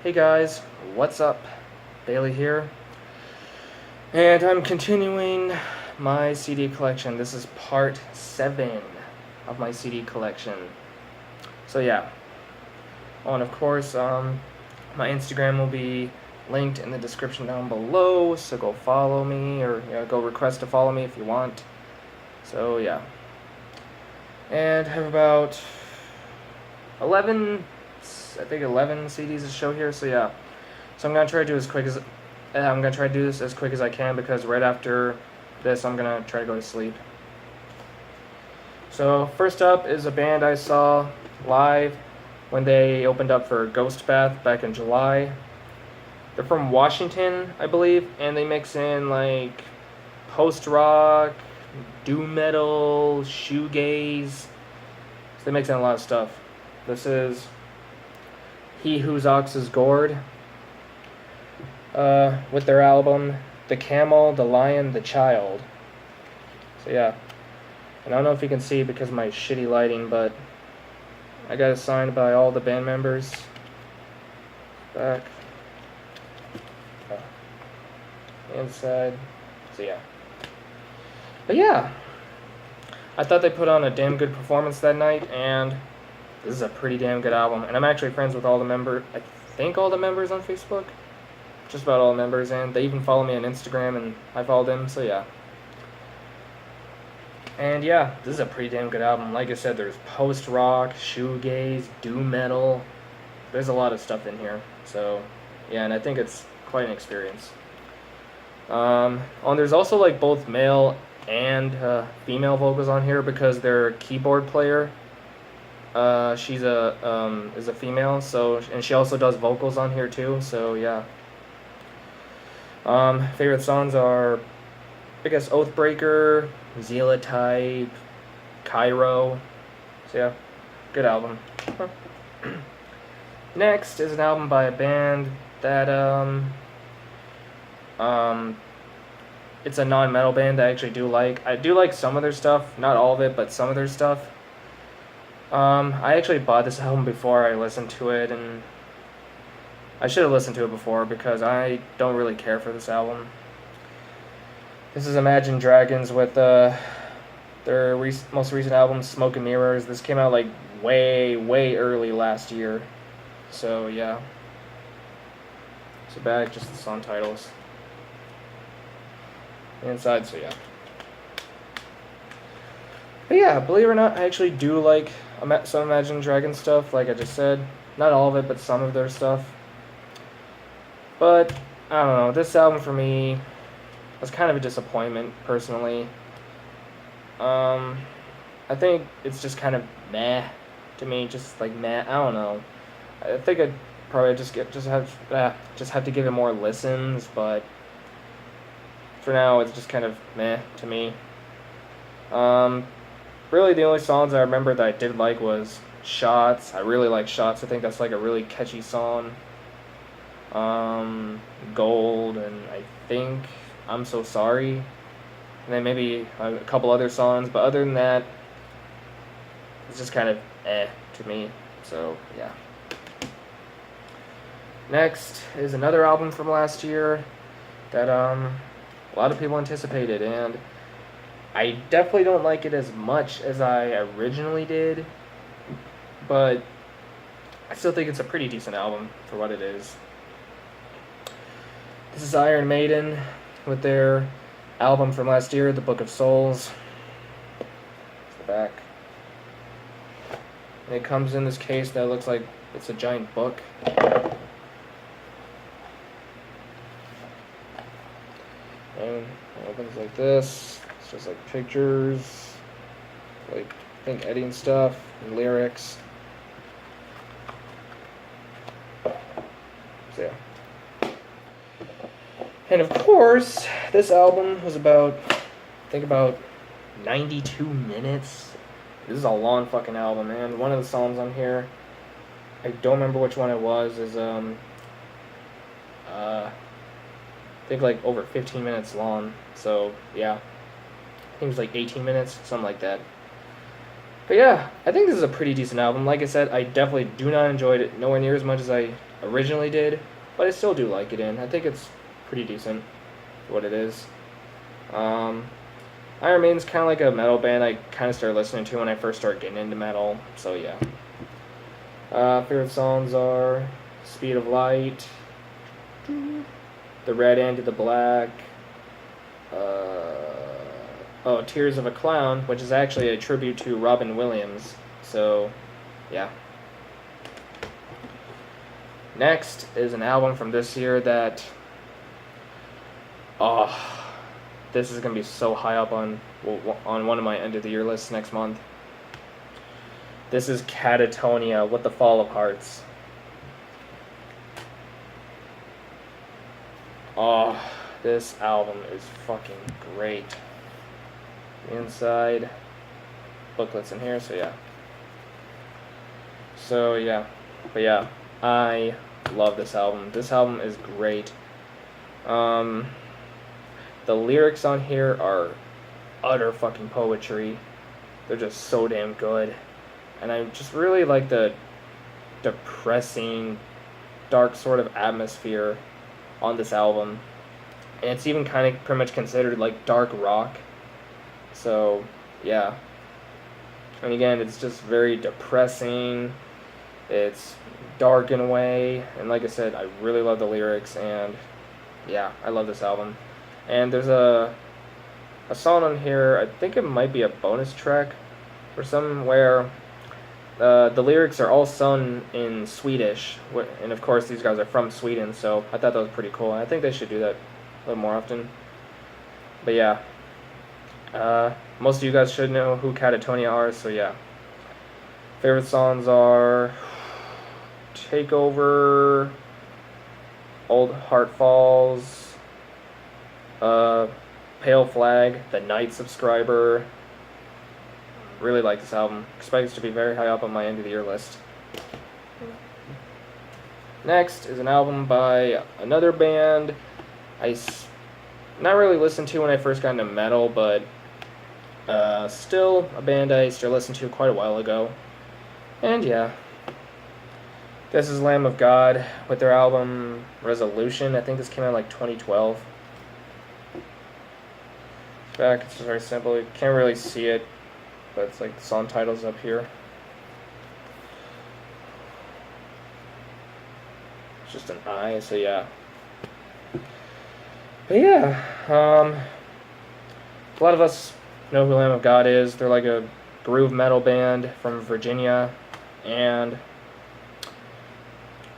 Hey guys, what's up? Bailey here, and I'm continuing my CD collection. This is part 7 of my CD collection. So yeah, and of course, my Instagram will be linked in the description down below, so go follow me, or go request to follow me if you want. So yeah, and I have about 11 CDs to show here, so yeah. So I'm gonna try to do this as quick as I can because right after this I'm gonna try to go to sleep. So first up is a band I saw live when they opened up for Ghost Bath back in July. They're from Washington, I believe, and they mix in like post rock, doom metal, shoegaze. So they mix in a lot of stuff. This is He Whose Ox is Gored. With their album The Camel, the Lion, the Child. So yeah, and I don't know if you can see because of my shitty lighting, but I got it signed by all the band members. Back. Inside. So yeah. But yeah, I thought they put on a damn good performance that night, and this is a pretty damn good album. And I'm actually friends with all the members, I think all the members on Facebook. Just about all the members, and they even follow me on Instagram, and I followed them, so yeah. And yeah, this is a pretty damn good album. Like I said, there's post-rock, shoegaze, doom metal. There's a lot of stuff in here, so yeah, and I think it's quite an experience. There's also like both male and female vocals on here because their keyboard player, she's is a female, so, and she also does vocals on here too, so yeah. Favorite songs are, I guess, Oathbreaker, Zealotype, Cairo. So yeah, good album. Next is an album by a band that it's a non-metal band that I actually do like. I do like some of their stuff, not all of it, but some of their stuff. I actually bought this album before I listened to it, and I should have listened to it before because I don't really care for this album. This is Imagine Dragons with their most recent album, Smoke and Mirrors. This came out like way early last year. So yeah. So back, just the song titles. Inside, so yeah. But yeah, believe it or not, I actually do like some Imagine Dragons stuff, like I just said. Not all of it, but some of their stuff. But, I don't know, this album for me was kind of a disappointment, personally. I think it's just kind of meh to me, just like meh, I don't know. I think I'd probably just have to give it more listens, but for now it's just kind of meh to me. Really the only songs I remember that I did like was Shots. I really like Shots. I think that's like a really catchy song. Gold, and I think I'm So Sorry, and then maybe a couple other songs, but other than that, it's just kind of to me, so yeah. Next is another album from last year that a lot of people anticipated, and I definitely don't like it as much as I originally did, but I still think it's a pretty decent album for what it is. This is Iron Maiden with their album from last year, The Book of Souls. It's the back. And it comes in this case that looks like it's a giant book. And it opens like this. It's just like pictures, like I think editing stuff and lyrics. So yeah. And of course, this album was about 92 minutes. This is a long fucking album, man. One of the songs on here, I don't remember which one it was, is I think like over 15 minutes long. So yeah, I think it was like 18 minutes, something like that. But yeah, I think this is a pretty decent album. Like I said, I definitely do not enjoy it nowhere near as much as I originally did, but I still do like it, and I think it's pretty decent for what it is. Iron Maiden's kind of like a metal band I kind of started listening to when I first started getting into metal, so yeah. Favorite songs are Speed of Light, The Red End of the Black, Tears of a Clown, which is actually a tribute to Robin Williams, so yeah. Next is an album from this year that, this is going to be so high up on one of my end of the year lists next month. This is Catatonia, With the Fall of Hearts. Oh, this album is fucking great. The inside booklets in here, so yeah. But yeah, I love this album. This album is great. The lyrics on here are utter fucking poetry. They're just so damn good. And I just really like the depressing, dark sort of atmosphere on this album. And it's even kind of pretty much considered like dark rock. So, yeah. And again, it's just very depressing. It's dark in a way. And like I said, I really love the lyrics. And yeah, I love this album. And there's a song on here, I think it might be a bonus track or something, where the lyrics are all sung in Swedish. And of course, these guys are from Sweden, so I thought that was pretty cool. And I think they should do that a little more often. But yeah. Most of you guys should know who Catatonia are, so yeah. Favorite songs are Takeover, Old Heart Falls, Pale Flag, The Night Subscriber. Really like this album. Expect it to be very high up on my end of the year list. Next is an album by another band I not really listened to when I first got into metal, but still a band I started listening to quite a while ago. And yeah, this is Lamb of God with their album Resolution. I think this came out like 2012. Back, it's very simple. You can't really see it, but it's like the song titles up here. It's just an eye, so yeah. But yeah, a lot of us know who Lamb of God is. They're like a groove metal band from Virginia, and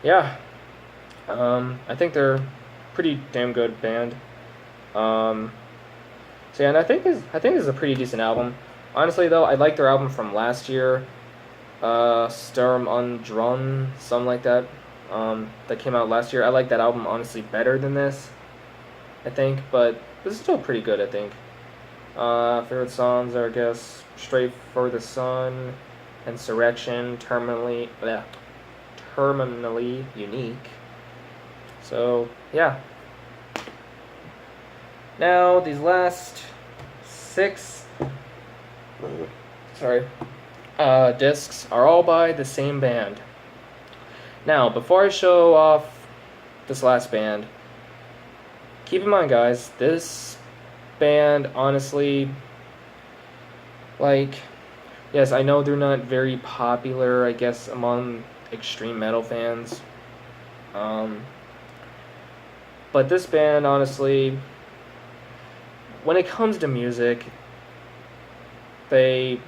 yeah, I think they're a pretty damn good band. So yeah, and I think this is a pretty decent album. Honestly though, I like their album from last year, Sturm und Drang, something like that. That came out last year. I like that album honestly better than this, I think, but this is still pretty good, I think. Favorite songs are, I guess, Straight for the Sun, Insurrection, Terminally Unique. So, yeah. Now, these last 6 discs are all by the same band. Now, before I show off this last band, keep in mind, guys, this band, honestly, like, yes, I know they're not very popular, I guess, among extreme metal fans. But this band, honestly, when it comes to music, I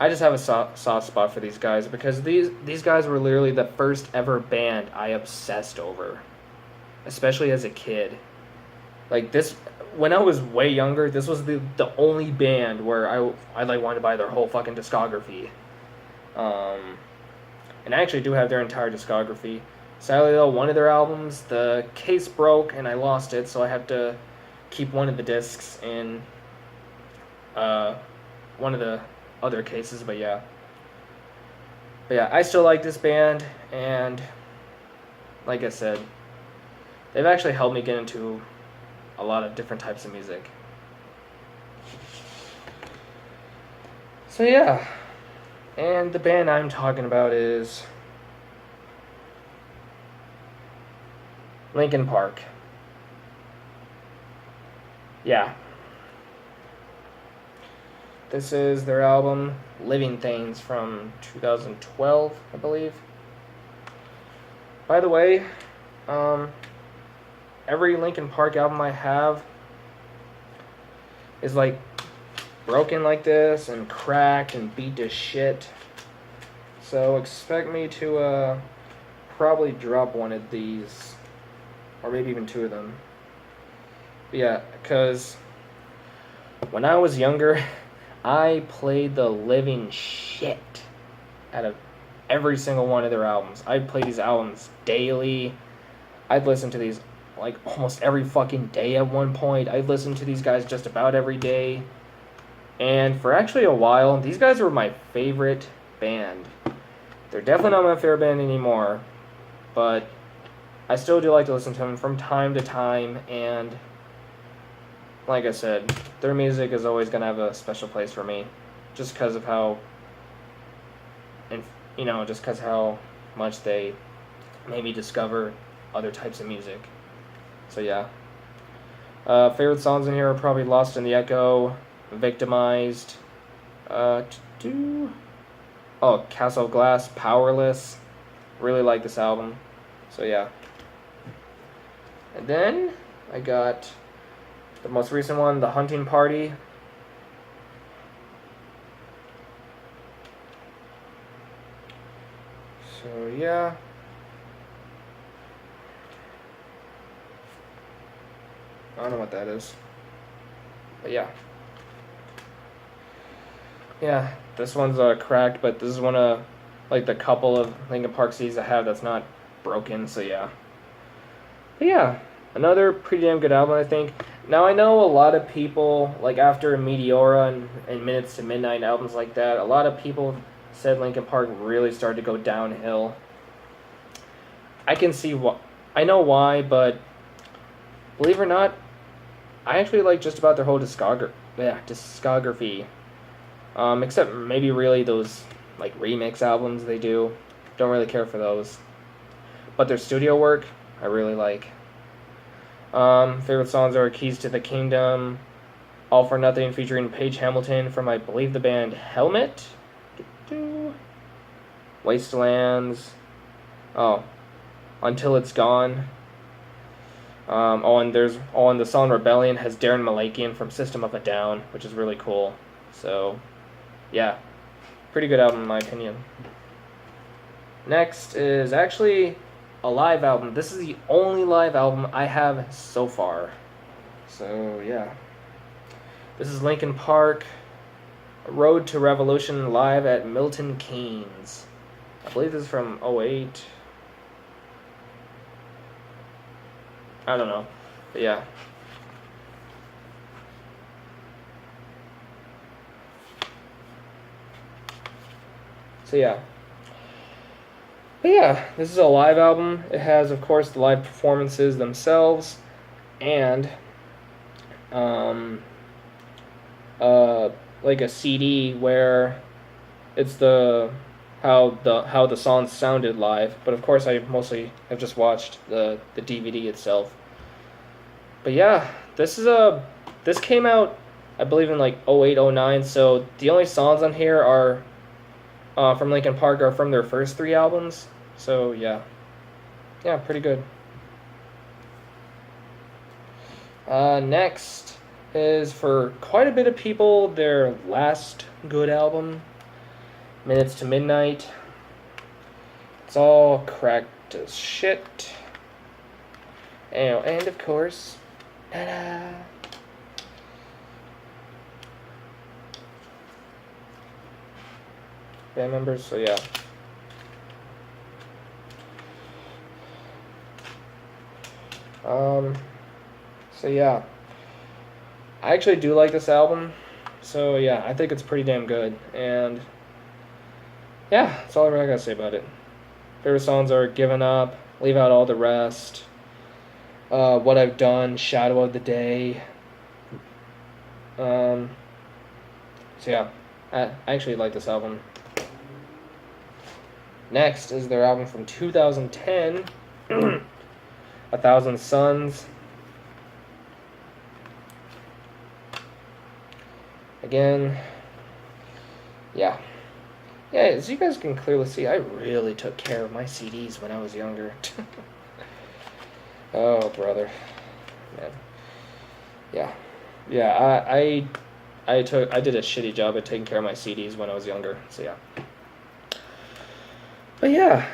just have a soft spot for these guys, because these guys were literally the first ever band I obsessed over, especially as a kid. Like this, when I was way younger, this was the only band where I like wanted to buy their whole fucking discography. And I actually do have their entire discography. Sadly though, one of their albums, the case broke and I lost it, so I have to keep one of the discs in one of the other cases, but yeah, I still like this band, and like I said, they've actually helped me get into a lot of different types of music. So yeah, And the band I'm talking about is Linkin Park. Yeah. This is their album Living Things from 2012, I believe. By the way, every Linkin Park album I have is like broken like this and cracked and beat to shit. So expect me to probably drop one of these, or maybe even two of them. But yeah, because when I was younger, I played the living shit out of every single one of their albums. I'd play these albums daily. I'd listen to these like almost every fucking day at one point. I'd listen to these guys just about every day. And for actually a while, these guys were my favorite band. They're definitely not my favorite band anymore, but I still do like to listen to them from time to time, and like I said, their music is always going to have a special place for me, just because of how, and just because how much they made me discover other types of music. So yeah. Favorite songs in here are probably Lost in the Echo, Victimized, Castle of Glass, Powerless. Really like this album. So yeah. And then I got the most recent one, The Hunting Party. So yeah. I don't know what that is. But yeah. Yeah, this one's cracked, but this is one of like the couple of Linkin Park CDs I have that's not broken, so yeah. But yeah, another pretty damn good album, I think. Now I know a lot of people, like after Meteora and Minutes to Midnight, albums like that, a lot of people said Linkin Park really started to go downhill. I can see why. I know why, but believe it or not, I actually like just about their whole discography. Except maybe really those like remix albums they do. Don't really care for those. But their studio work, I really like. Favorite songs are Keys to the Kingdom, All for Nothing featuring Paige Hamilton from, I believe, the band Helmet. Wastelands. Until It's Gone. And the song Rebellion has Darren Malakian from System of a Down, which is really cool. So, yeah, pretty good album in my opinion. Next is actually a live album. This is the only live album I have so far. So, yeah. This is Linkin Park, Road to Revolution live at Milton Keynes. I believe this is from 2008. I don't know. But yeah. So yeah. But yeah, this is a live album. It has, of course, the live performances themselves, and like a CD where it's how the songs sounded live. But of course, I mostly have just watched the DVD itself. But yeah, this came out, I believe, in like 2008, 2009. So the only songs on here are from Linkin Park are from their first 3 albums. So yeah, pretty good. Next is, for quite a bit of people, their last good album, Minutes to Midnight. It's all cracked as shit. And of course, ta-da! Band members, so yeah. So yeah. I actually do like this album. So yeah, I think it's pretty damn good. And yeah, that's all I really gotta say about it. Favorite songs are Given Up, Leave Out All the Rest, What I've Done, Shadow of the Day. So yeah, I actually like this album. Next is their album from 2010, A Thousand Suns. Again, yeah. Yeah, as you guys can clearly see, I really took care of my CDs when I was younger. Oh, brother. Man. Yeah. Yeah, I did a shitty job at taking care of my CDs when I was younger, so yeah. But yeah,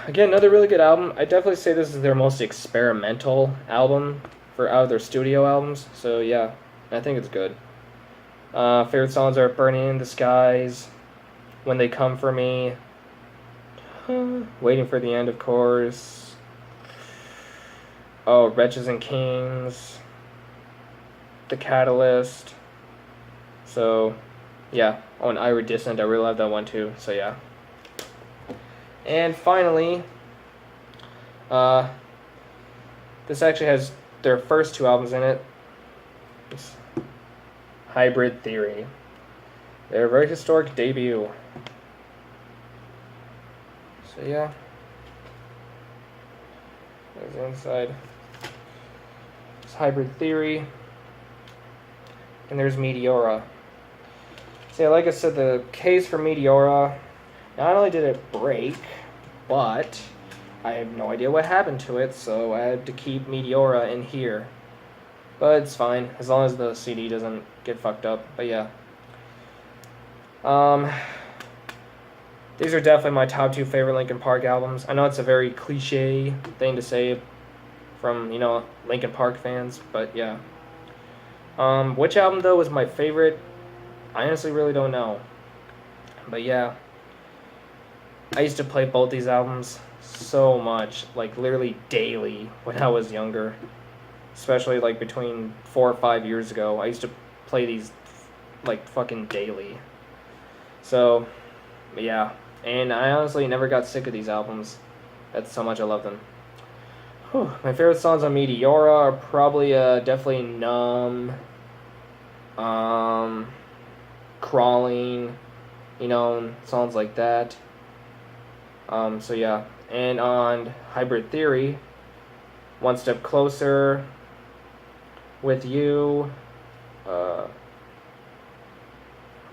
again, another really good album. I definitely say this is their most experimental album out of their studio albums, so yeah, I think it's good. Favorite songs are Burning in the Skies, When They Come For Me, Waiting for the End, of course. Oh, Wretches and Kings, The Catalyst. So, yeah. Oh, and Iridescent, I really love that one too, so yeah. And finally, this actually has their first two albums in it. It's Hybrid Theory. Their very historic debut. So yeah. There's the inside. It's Hybrid Theory. And there's Meteora. So yeah, like I said, the case for Meteora, not only did it break, but I have no idea what happened to it, so I had to keep Meteora in here. But it's fine, as long as the CD doesn't get fucked up. But yeah. These are definitely my top two favorite Linkin Park albums. I know it's a very cliche thing to say from, you know, Linkin Park fans, but yeah. Which album, though, was my favorite? I honestly really don't know. But yeah. I used to play both these albums so much, like literally daily when I was younger. Especially like between 4 or 5 years ago. I used to play these like fucking daily. So, yeah. And I honestly never got sick of these albums. That's how much I love them. Whew. My favorite songs on Meteora are probably definitely Numb, Crawling, you know, songs like that. So yeah. And on Hybrid Theory, One Step Closer, With You, oh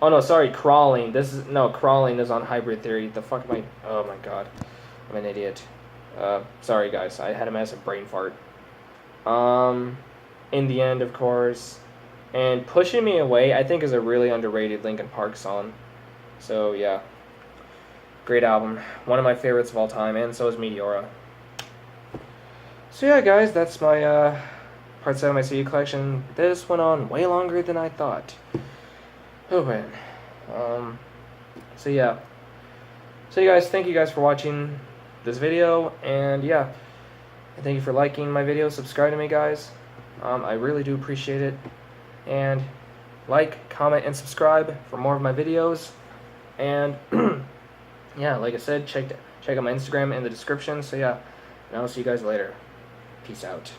no, sorry, Crawling. Crawling is on Hybrid Theory. The fuck am I? Oh my god, I'm an idiot. Sorry guys, I had a massive brain fart. In the End, of course, and Pushing Me Away, I think, is a really underrated Linkin Park song. So yeah, great album, one of my favorites of all time, and so is Meteora. So yeah, guys, that's my part 7 of my CD collection. This went on way longer than I thought. Oh man. So yeah. So you guys, thank you guys for watching this video, and yeah, thank you for liking my video, subscribe to me, guys. I really do appreciate it. And like, comment, and subscribe for more of my videos. And yeah, like I said, check out my Instagram in the description. So yeah, and I'll see you guys later. Peace out.